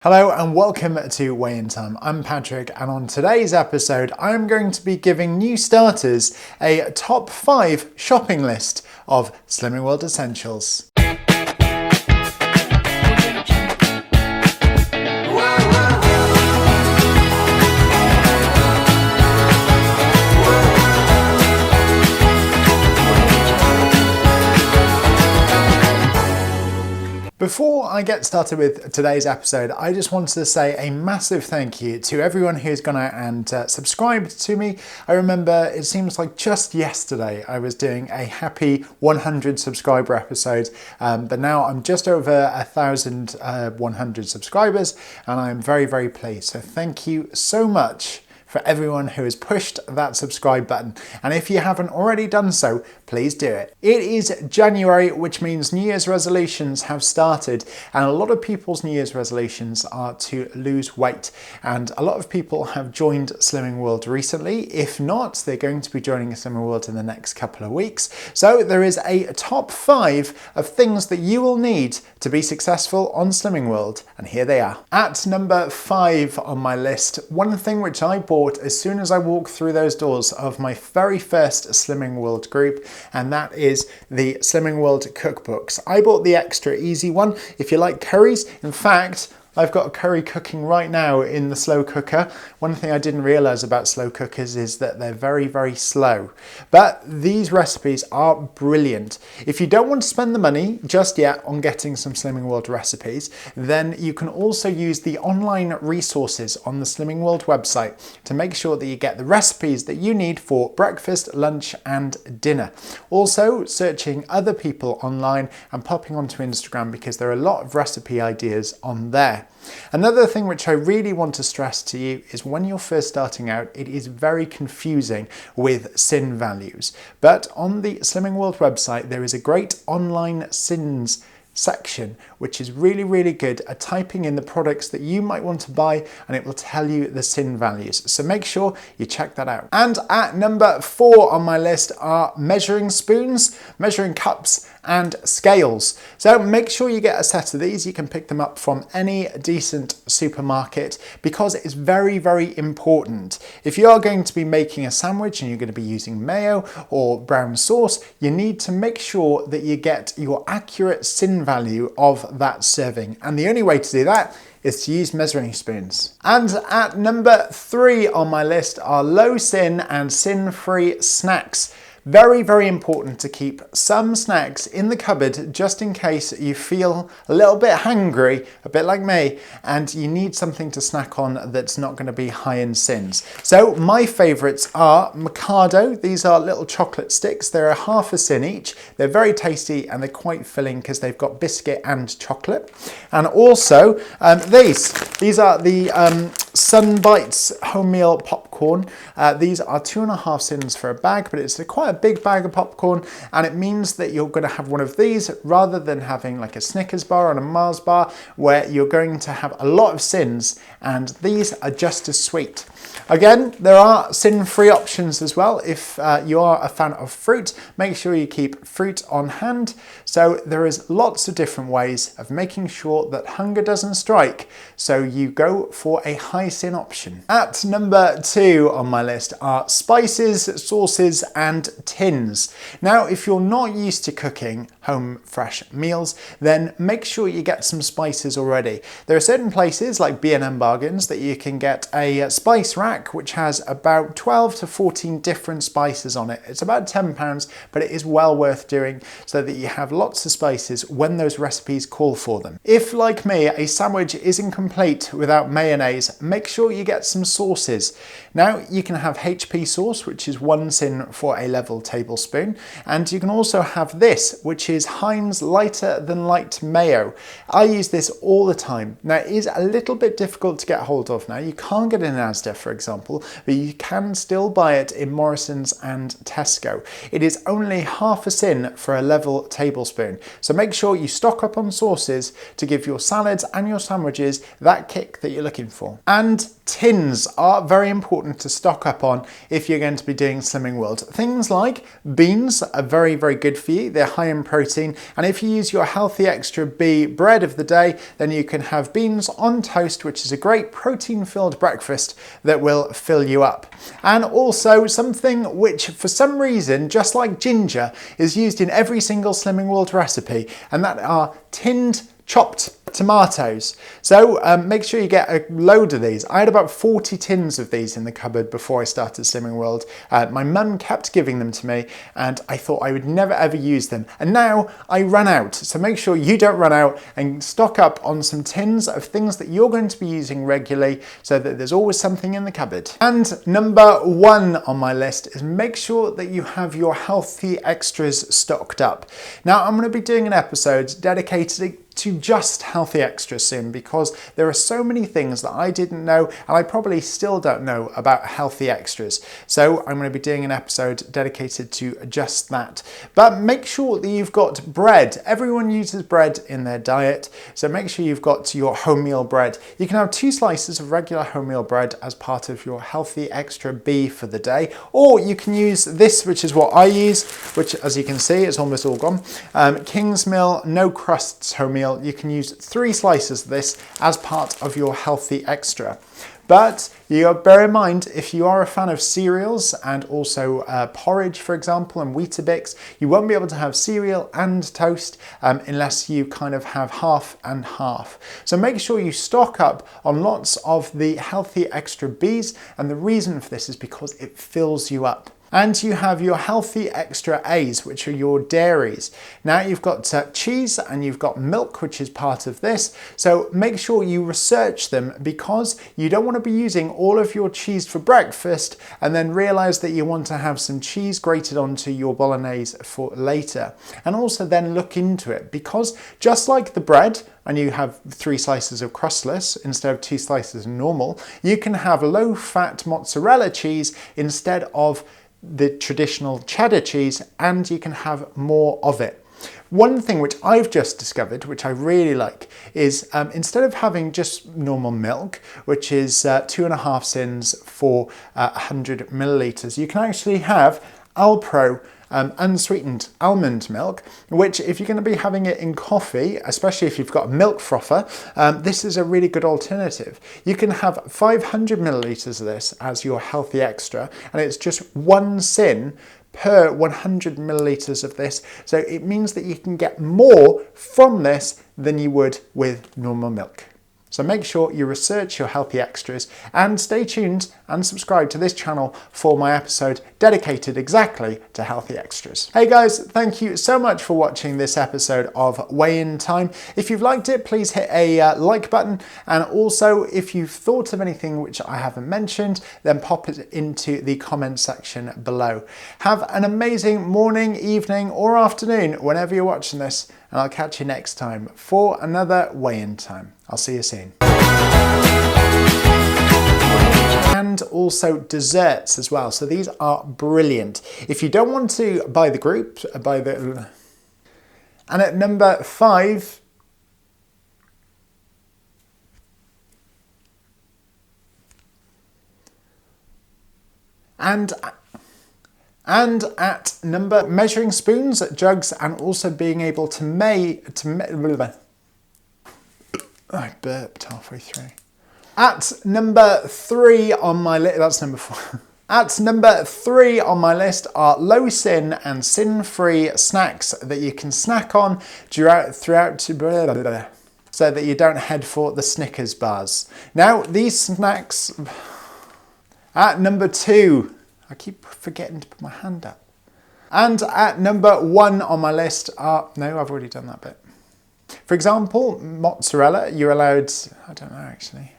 Hello and welcome to Weighintime. I'm Patrick, and on today's episode I'm going to be giving new starters a top 5 shopping list of Slimming World essentials. Before I get started with today's episode, I just wanted to say a massive thank you to everyone who's gone out and subscribed to me. I remember it seems like just yesterday I was doing a happy 100 subscriber episode, but now I'm just over 1,100 subscribers and I'm very, very pleased. So thank you so much for everyone who has pushed that subscribe button. And if you haven't already done so, please do it. It is January, which means New Year's resolutions have started, and a lot of people's New Year's resolutions are to lose weight. And a lot of people have joined Slimming World recently. If not, they're going to be joining Slimming World in the next couple of weeks. So there is a top 5 of things that you will need to be successful on Slimming World, and here they are. At number 5 on my list, one thing which I bought as soon as I walked through those doors of my very first Slimming World group, and that is the Slimming World cookbooks. I bought the extra easy one if you like curries. In fact, I've got a curry cooking right now in the slow cooker. One thing I didn't realize about slow cookers is that they're very, very slow. But these recipes are brilliant. If you don't want to spend the money just yet on getting some Slimming World recipes, then you can also use the online resources on the Slimming World website to make sure that you get the recipes that you need for breakfast, lunch, and dinner. Also, searching other people online and popping onto Instagram, because there are a lot of recipe ideas on there. Another thing which I really want to stress to you is when you're first starting out, it is very confusing with sin values. But on the Slimming World website, there is a great online sins section, which is really, really good at typing in the products that you might want to buy, and it will tell you the sin values. So make sure you check that out. And at number 4 on my list are measuring spoons, measuring cups, and scales. So make sure you get a set of these. You can pick them up from any decent supermarket, because it's very, very important. If you are going to be making a sandwich and you're going to be using mayo or brown sauce, you need to make sure that you get your accurate sin value of that serving. And the only way to do that is to use measuring spoons. And at number 3 on my list are low sin and sin-free snacks. Very, very important to keep some snacks in the cupboard just in case you feel a little bit hungry, a bit like me, and you need something to snack on that's not going to be high in sins. So my favourites are Mikado. These are little chocolate sticks. They're half a sin each. They're very tasty and they're quite filling because they've got biscuit and chocolate. And also these are the Sun Bites home meal popcorn. These are 2.5 sins for a bag, but it's quite a big bag of popcorn, and it means that you're going to have one of these rather than having like a Snickers bar and a Mars bar, where you're going to have a lot of sins, and these are just as sweet. Again, there are sin-free options as well. If you are a fan of fruit, make sure you keep fruit on hand. So there is lots of different ways of making sure that hunger doesn't strike, so you go for a high sin option. At number 2 on my list are spices, sauces, and tins. Now, if you're not used to cooking home fresh meals, then make sure you get some spices already. There are certain places like B&M Bargains that you can get a spice rack which has about 12 to 14 different spices on it. It's about £10, but it is well worth doing so that you have lots of spices when those recipes call for them. If, like me, a sandwich isn't complete without mayonnaise, make sure you get some sauces. Now, you can have HP sauce, which is 1 sin for a level tablespoon, and you can also have this, which is Heinz lighter than light mayo. I use this all the time. Now, it is a little bit difficult to get hold of now. You can't get it in Asda, for example, but you can still buy it in Morrison's and Tesco. It is only half a sin for a level tablespoon. So make sure you stock up on sauces to give your salads and your sandwiches that kick that you're looking for. And tins are very important important to stock up on if you're going to be doing Slimming World. Things like beans are very, very good for you. They're high in protein. And if you use your Healthy Extra B bread of the day, then you can have beans on toast, which is a great protein-filled breakfast that will fill you up. And also something which, for some reason, just like ginger, is used in every single Slimming World recipe, and that are tinned chopped tomatoes. So make sure you get a load of these. I had about 40 tins of these in the cupboard before I started Slimming World. My mum kept giving them to me and I thought I would never ever use them. And now I ran out. So make sure you don't run out and stock up on some tins of things that you're going to be using regularly so that there's always something in the cupboard. And number 1 on my list is make sure that you have your healthy extras stocked up. Now I'm going to be doing an episode dedicated to just healthy extras soon, because there are so many things that I didn't know and I probably still don't know about healthy extras. So I'm going to be doing an episode dedicated to just that. But make sure that you've got bread. Everyone uses bread in their diet, so make sure you've got your wholemeal bread. You can have 2 slices of regular wholemeal bread as part of your Healthy Extra B for the day, or you can use this, which is what I use, which as you can see it's almost all gone. Kingsmill no crusts wholemeal. You can use 3 slices of this as part of your Healthy Extra. But you bear in mind, if you are a fan of cereals and also porridge, for example, and Weetabix, you won't be able to have cereal and toast unless you kind of have half and half. So make sure you stock up on lots of the Healthy Extra Bs, and the reason for this is because it fills you up. And you have your Healthy Extra A's, which are your dairies. Now you've got cheese and you've got milk, which is part of this. So make sure you research them, because you don't want to be using all of your cheese for breakfast and then realize that you want to have some cheese grated onto your bolognese for later. And also then look into it, because just like the bread, and you have 3 slices of crustless instead of 2 slices of normal, you can have low-fat mozzarella cheese instead of the traditional cheddar cheese, and you can have more of it. One thing which I've just discovered, which I really like, is instead of having just normal milk, which is 2.5 cents for 100 millilitres, you can actually have Alpro unsweetened almond milk, which if you're going to be having it in coffee, especially if you've got a milk frother, this is a really good alternative. You can have 500 millilitres of this as your Healthy Extra, and it's just 1 cent per 100 millilitres of this. So it means that you can get more from this than you would with normal milk. So make sure you research your Healthy Extras and stay tuned and subscribe to this channel for my episode dedicated exactly to Healthy Extras. Hey guys, thank you so much for watching this episode of Weighintime. If you've liked it, please hit a like button, and also if you've thought of anything which I haven't mentioned, then pop it into the comment section below. Have an amazing morning, evening or afternoon whenever you're watching this, and I'll catch you next time for another Weighintime. I'll see you soon. And also desserts as well. So these are brilliant. If you don't want to buy the group, buy the... And at number 5... And at number measuring spoons, jugs, and also being able to I burped halfway through. At number 3 on my list, that's number 4. At number 3 on my list are low sin and sin-free snacks that you can snack on throughout so that you don't head for the Snickers bars. Now these snacks, at number 2, I keep forgetting to put my hand up. And at number 1 on my list are, no, I've already done that bit. For example, mozzarella, you're allowed, I don't know actually.